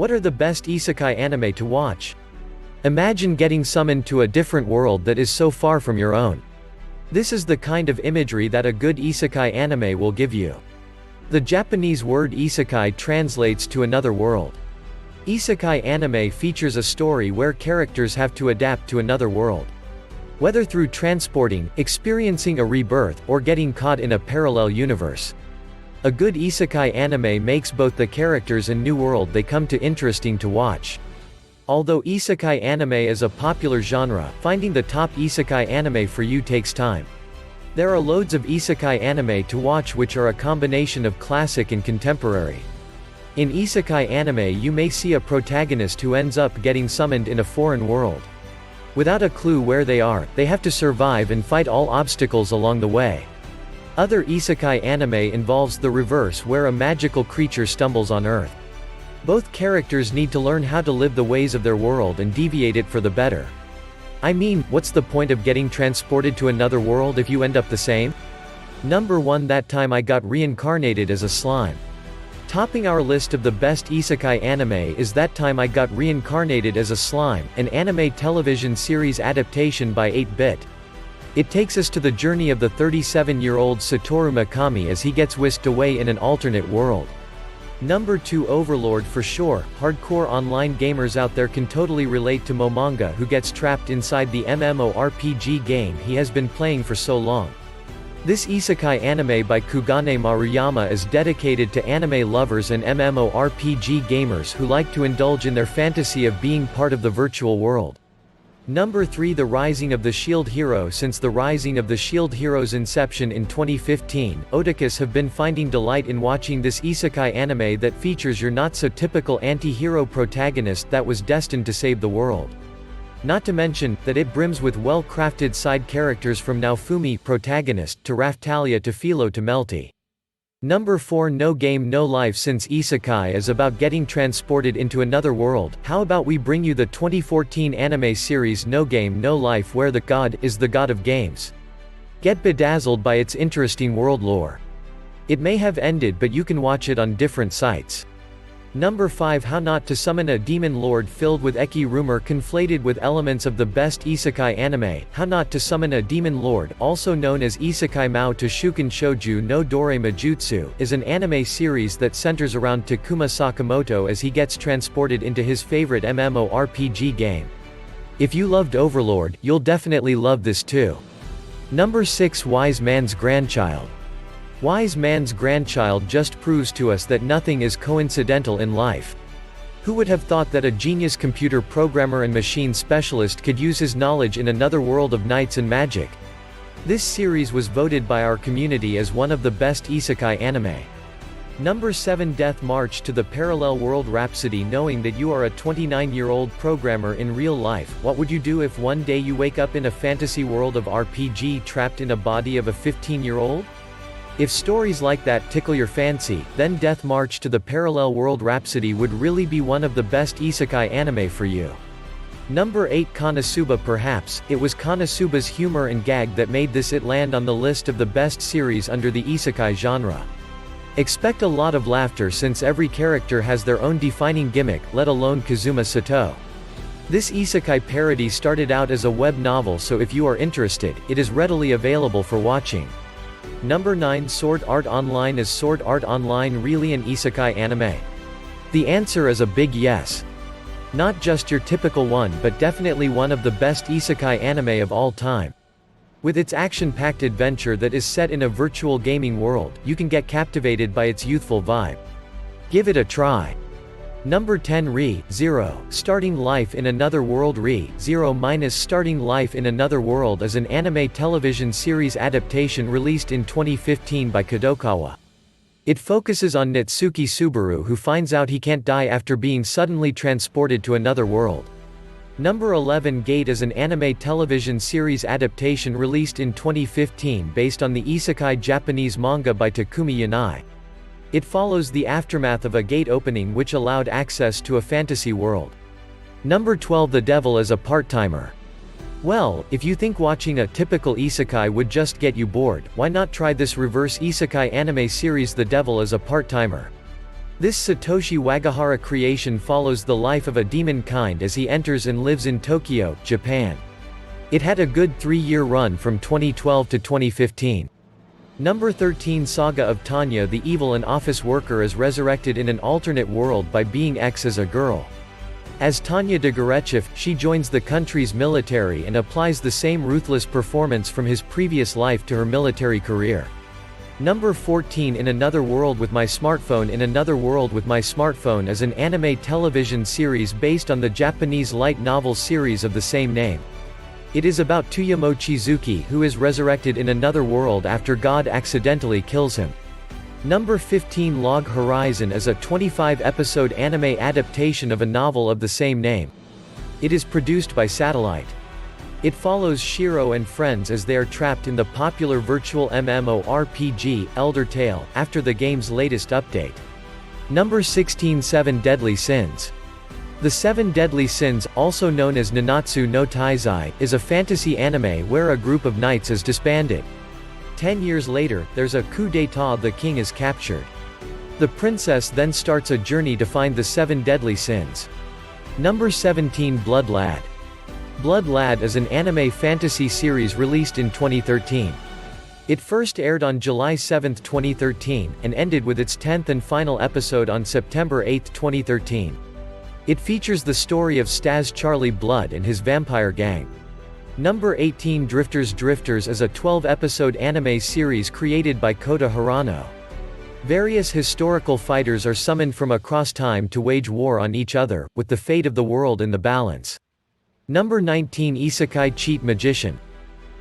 What are the best isekai anime to watch? Imagine getting summoned to a different world that is so far from your own. This is the kind of imagery that a good isekai anime will give you. The Japanese word isekai translates to another world. Isekai anime features a story where characters have to adapt to another world. Whether through transporting, experiencing a rebirth, or getting caught in a parallel universe. A good isekai anime makes both the characters and new world they come to interesting to watch. Although isekai anime is a popular genre, finding the top isekai anime for you takes time. There are loads of isekai anime to watch which are a combination of classic and contemporary. In isekai anime you may see a protagonist who ends up getting summoned in a foreign world. Without a clue where they are, they have to survive and fight all obstacles along the way. Other isekai anime involves the reverse where a magical creature stumbles on Earth. Both characters need to learn how to live the ways of their world and deviate it for the better. I mean, what's the point of getting transported to another world if you end up the same? Number 1. That time I got reincarnated as a slime. Topping our list of the best isekai anime is That Time I Got Reincarnated as a Slime, an anime television series adaptation by 8-Bit. It takes us to the journey of the 37-year-old Satoru Mikami as he gets whisked away in an alternate world. Number 2. Overlord. For sure, hardcore online gamers out there can totally relate to Momonga who gets trapped inside the MMORPG game he has been playing for so long. This isekai anime by Kugane Maruyama is dedicated to anime lovers and MMORPG gamers who like to indulge in their fantasy of being part of the virtual world. Number 3. The Rising of the Shield Hero. Since the Rising of the Shield Hero's inception in 2015, otakus have been finding delight in watching this isekai anime that features your not-so-typical anti-hero protagonist that was destined to save the world. Not to mention, that it brims with well-crafted side characters from Naofumi, protagonist, to Raphtalia to Philo to Melty. Number 4. No Game No Life. Since isekai is about getting transported into another world, how about we bring you the 2014 anime series No Game No Life where the god is the god of games. Get bedazzled by its interesting world lore. It may have ended but you can watch it on different sites. Number 5. How Not to Summon a Demon Lord. Filled with eki rumor conflated with elements of the best isekai anime, How Not to Summon a Demon Lord, also known as Isekai Mao to Shuken Shouju no Dore Majutsu, is an anime series that centers around Takuma Sakamoto as he gets transported into his favorite MMORPG game. If you loved Overlord, you'll definitely love this too. Number 6. Wise Man's Grandchild. Wise Man's Grandchild just proves to us that nothing is coincidental in life. Who would have thought that a genius computer programmer and machine specialist could use his knowledge in another world of knights and magic? This series was voted by our community as one of the best isekai anime. Number 7. Death March to the Parallel World. Rhapsody. Knowing that you are a 29-year-old programmer in real life, what would you do if one day you wake up in a fantasy world of RPG trapped in a body of a 15-year-old? If stories like that tickle your fancy, then Death March to the Parallel World Rhapsody would really be one of the best isekai anime for you. Number 8. Konosuba. Perhaps, it was Konosuba's humor and gag that made this it land on the list of the best series under the isekai genre. Expect a lot of laughter since every character has their own defining gimmick, let alone Kazuma Sato. This isekai parody started out as a web novel, so if you are interested, it is readily available for watching. Number 9. Sword Art Online. Is Sword Art Online really an isekai anime? The answer is a big yes. Not just your typical one but definitely one of the best isekai anime of all time. With its action-packed adventure that is set in a virtual gaming world, you can get captivated by its youthful vibe. Give it a try. Number 10. Re:0 Starting Life in Another World. Re:0 Starting Life in Another World is an anime television series adaptation released in 2015 by Kadokawa. It focuses on Natsuki Subaru who finds out he can't die after being suddenly transported to another world. Number 11. Gate is an anime television series adaptation released in 2015 based on the isekai Japanese manga by Takumi Yanai. It follows the aftermath of a gate opening which allowed access to a fantasy world. Number 12. The Devil is a Part-Timer. Well, if you think watching a typical isekai would just get you bored, why not try this reverse isekai anime series The Devil is a Part-Timer? This Satoshi Wagahara creation follows the life of a demon kind as he enters and lives in Tokyo, Japan. It had a good 3-year run from 2012 to 2015. Number 13 Saga of Tanya. The evil and office worker is resurrected in an alternate world by being X as a girl. As Tanya de Gorechev, she joins the country's military and applies the same ruthless performance from his previous life to her military career. Number 14 In Another World with My Smartphone. In Another World with My Smartphone is an anime television series based on the Japanese light novel series of the same name. It is about Tuya Mochizuki who is resurrected in another world after God accidentally kills him. Number 15 Log Horizon is a 25-episode anime adaptation of a novel of the same name. It is produced by Satellite. It follows Shiro and friends as they are trapped in the popular virtual MMORPG, Elder Tale, after the game's latest update. Number 16 Seven Deadly Sins. The Seven Deadly Sins, also known as Nanatsu no Taizai, is a fantasy anime where a group of knights is disbanded. 10 years later, there's a coup d'état. The king is captured. The princess then starts a journey to find the Seven Deadly Sins. Number 17 Blood Lad. Blood Lad is an anime fantasy series released in 2013. It first aired on July 7, 2013, and ended with its 10th and final episode on September 8, 2013. It features the story of Stas Charlie Blood and his vampire gang. Number 18 Drifters. Drifters is a 12-episode anime series created by Kota Hirano. Various historical fighters are summoned from across time to wage war on each other, with the fate of the world in the balance. Number 19 Isekai Cheat Magician.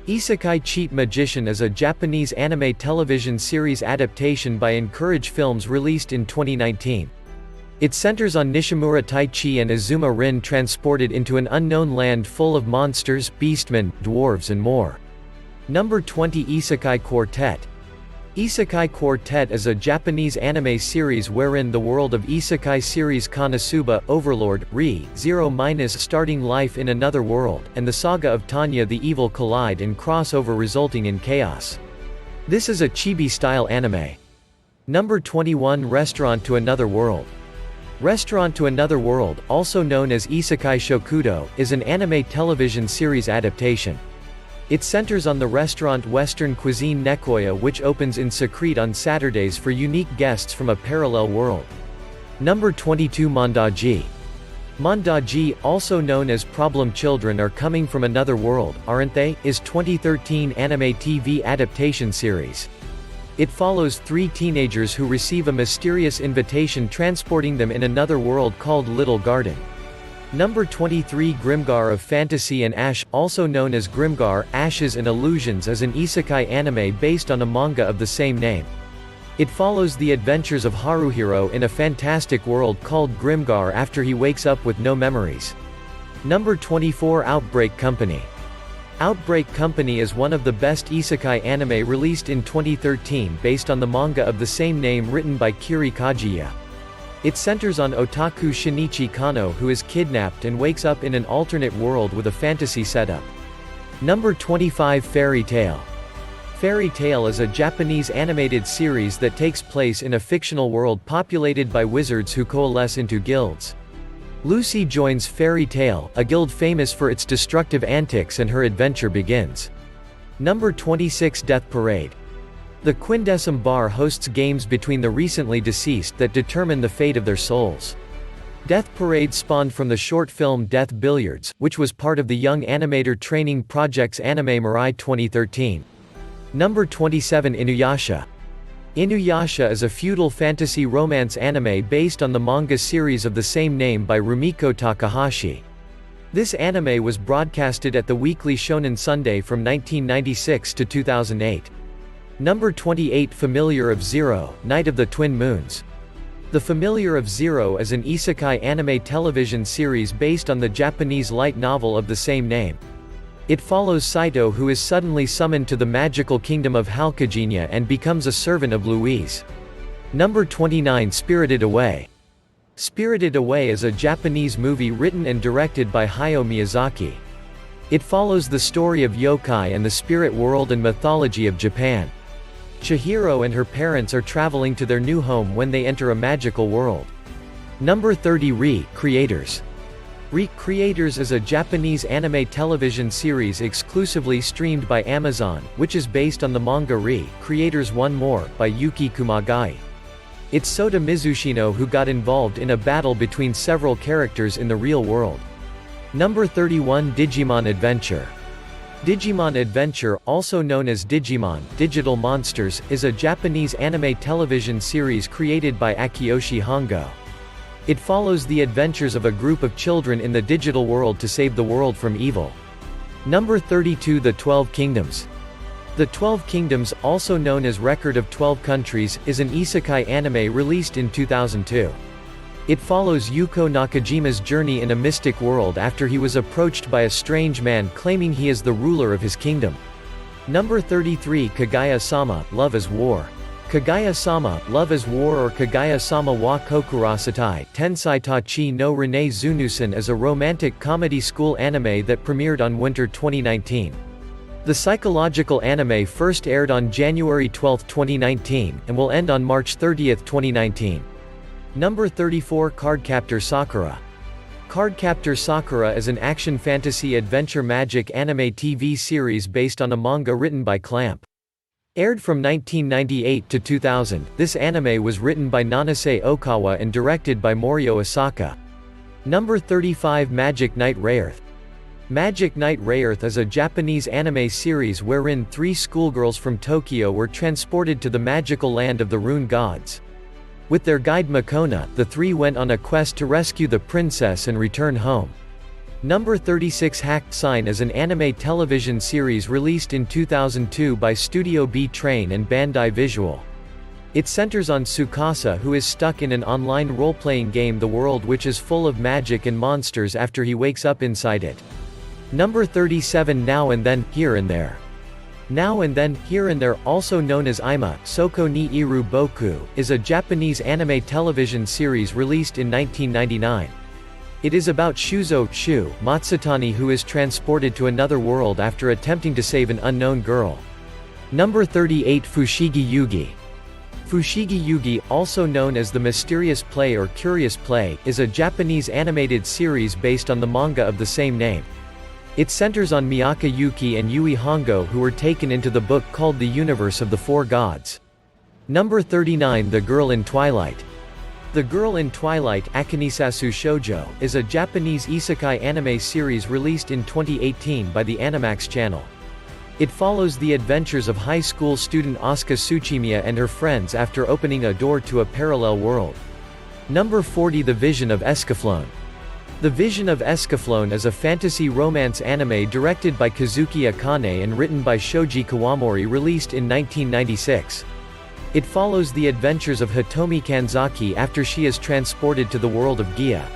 Isekai Cheat Magician is a Japanese anime television series adaptation by Encourage Films released in 2019. It centers on Nishimura Taichi and Azuma Rin transported into an unknown land full of monsters, beastmen, dwarves and more. Number 20 Isekai Quartet. Isekai Quartet is a Japanese anime series wherein the world of Isekai series Konosuba, Overlord, Re: starting life in another world, and the saga of Tanya the Evil collide and crossover resulting in chaos. This is a chibi-style anime. Number 21 Restaurant to Another World. Restaurant to Another World, also known as Isekai Shokudo, is an anime television series adaptation. It centers on the restaurant Western Cuisine Nekoya, which opens in Secrete on Saturdays for unique guests from a parallel world. Number 22 Mondaji. Mondaji, also known as Problem Children Are Coming from Another World, Aren't They?, is 2013 anime TV adaptation series. It follows 3 teenagers who receive a mysterious invitation transporting them in another world called Little Garden. Number 23 Grimgar of Fantasy and Ash, also known as Grimgar, Ashes and Illusions is an isekai anime based on a manga of the same name. It follows the adventures of Haruhiro in a fantastic world called Grimgar after he wakes up with no memories. Number 24 Outbreak Company. Outbreak Company is one of the best isekai anime released in 2013 based on the manga of the same name written by Kiri Kajiya. It centers on otaku Shinichi Kano who is kidnapped and wakes up in an alternate world with a fantasy setup. Number 25 Fairy Tail. Fairy Tail is a Japanese animated series that takes place in a fictional world populated by wizards who coalesce into guilds. Lucy joins Fairy Tail, a guild famous for its destructive antics, and her adventure begins. Number 26 Death Parade. The Quindecim Bar hosts games between the recently deceased that determine the fate of their souls. Death Parade spawned from the short film Death Billiards, which was part of the Young Animator Training Project's Anime Mirai 2013. Number 27 Inuyasha. Inuyasha is a feudal fantasy romance anime based on the manga series of the same name by Rumiko Takahashi. This anime was broadcasted at the Weekly Shonen Sunday from 1996 to 2008. Number 28 Familiar of Zero, Night of the Twin Moons. The Familiar of Zero is an isekai anime television series based on the Japanese light novel of the same name. It follows Saito who is suddenly summoned to the magical kingdom of Halkaginia and becomes a servant of Louise. Number 29 Spirited Away. Spirited Away is a Japanese movie written and directed by Hayao Miyazaki. It follows the story of yokai and the spirit world and mythology of Japan. Chihiro and her parents are traveling to their new home when they enter a magical world. Number 30. Re: Creators. Re: Creators is a Japanese anime television series exclusively streamed by Amazon, which is based on the manga Re: Creators One More, by Yuki Kumagai. It's Sota Mizushino who got involved in a battle between several characters in the real world. Number 31. Digimon Adventure. Digimon Adventure, also known as Digimon, Digital Monsters, is a Japanese anime television series created by Akiyoshi Hongo. It follows the adventures of a group of children in the digital world to save the world from evil. Number 32. The 12 Kingdoms. The 12 Kingdoms, also known as Record of 12 Countries, is an isekai anime released in 2002. It follows Yuko Nakajima's journey in a mystic world after he was approached by a strange man claiming he is the ruler of his kingdom. Number 33. Kaguya-sama, Love is War. Kaguya-sama, Love is War or Kaguya-sama wa Kokurasatai Tensai Tachi no Rene Zunusen is a romantic comedy school anime that premiered on winter 2019. The psychological anime first aired on January 12, 2019, and will end on March 30, 2019. Number 34. Cardcaptor Sakura. Cardcaptor Sakura is an action fantasy adventure magic anime TV series based on a manga written by Clamp. Aired from 1998 to 2000, this anime was written by Nanase Okawa and directed by Morio Asaka. Number 35. Magic Knight Rayearth. Magic Knight Rayearth is a Japanese anime series wherein 3 schoolgirls from Tokyo were transported to the magical land of the Rune Gods. With their guide Makona, the 3 went on a quest to rescue the princess and return home. Number 36. Hacked Sign is an anime television series released in 2002 by Studio B Train and Bandai Visual. It centers on Tsukasa, who is stuck in an online role-playing game, the world which is full of magic and monsters after he wakes up inside it. Number 37. Now and Then, Here and There. Now and Then, Here and There, also known as Ima, Soko ni Iru Boku, is a Japanese anime television series released in 1999. It is about Shuzo Shu Matsutani, who is transported to another world after attempting to save an unknown girl. Number 38. Fushigi Yugi. Fushigi Yugi, also known as The Mysterious Play or Curious Play, is a Japanese animated series based on the manga of the same name. It centers on Miyaka Yuki and Yui Hongo, who were taken into the book called The Universe of the Four Gods. Number 39. The Girl in Twilight. The Girl in Twilight, Akinisasu Shoujo, is a Japanese isekai anime series released in 2018 by the Animax channel. It follows the adventures of high school student Asuka Tsuchimiya and her friends after opening a door to a parallel world. Number 40. The Vision of Escaflowne. The Vision of Escaflowne is a fantasy romance anime directed by Kazuki Akane and written by Shoji Kawamori, released in 1996. It follows the adventures of Hitomi Kanzaki after she is transported to the world of Gia.